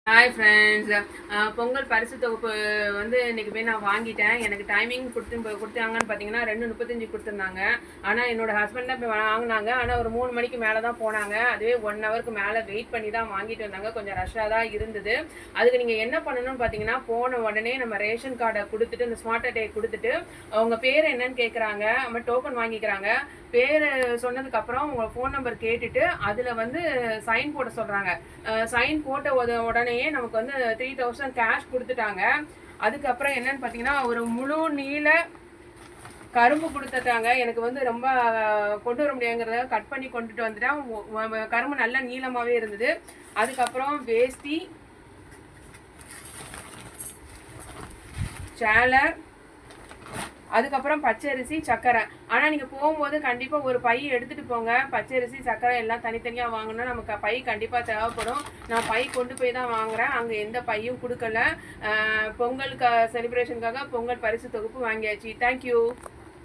Hi friends. Pongal பரிசு தொகுப்பு வந்து இன்றைக்கி போய் நான் வாங்கிட்டேன். எனக்கு டைமிங் கொடுத்தாங்கன்னு பார்த்தீங்கன்னா 2:35 கொடுத்துருந்தாங்க. ஆனால் என்னோடய ஹஸ்பண்ட் தான் போய் வாங்கினாங்க. ஆனால் ஒரு 3 மணிக்கு மேலே தான் போனாங்க. அதுவே 1 ஹவருக்கு மேலே வெயிட் பண்ணி தான் வாங்கிட்டு வந்தாங்க. கொஞ்சம் ரஷ்ஷாக தான் இருந்தது. அதுக்கு நீங்கள் என்ன பண்ணணும்னு பார்த்தீங்கன்னா, போன உடனே நம்ம ரேஷன் கார்டை கொடுத்துட்டு இந்த ஸ்மார்ட் அட்டையை கொடுத்துட்டு அவங்க பேர் என்னன்னு கேட்குறாங்க. நம்ம டோக்கன் வாங்கிக்கிறாங்க. பேர் சொன்னதுக்கப்புறம் உங்கள் ஃபோன் நம்பர் கேட்டுட்டு அதில் வந்து சைன் போட சொல்கிறாங்க. சைன் போட்ட உடனே நமக்கு வந்து 3000 கேஷ் கொடுத்துட்டாங்க. அதுக்கப்புறம் என்னன்னு பார்த்தீங்கன்னா, ஒரு முழு நீள கரும்பு கொடுத்துட்டாங்க. எனக்கு வந்து ரொம்ப கொண்டு வர முடியாங்கிறத கட் பண்ணி கொண்டுட்டு வந்துட்டேன். கரும்பு நல்ல நீளமாகவே இருந்தது. அதுக்கப்புறம் வேஷ்டி, சேலை, அதுக்கப்புறம் பச்சரிசி, சர்க்கரை. ஆனால் நீங்கள் போகும்போது கண்டிப்பாக ஒரு பை எடுத்துகிட்டு போங்க. பச்சரிசி, சர்க்கரை எல்லாம் தனித்தனியாக வாங்கினா நமக்கு பை கண்டிப்பாக தேவைப்படும். நான் பை கொண்டு போய் தான் வாங்குகிறேன். அங்கே எந்த பையும் கொடுக்கல. பொங்கலுக்கு செலிப்ரேஷனுக்காக பொங்கல் பரிசு தொகுப்பு வாங்கியாச்சு. தேங்க்யூ.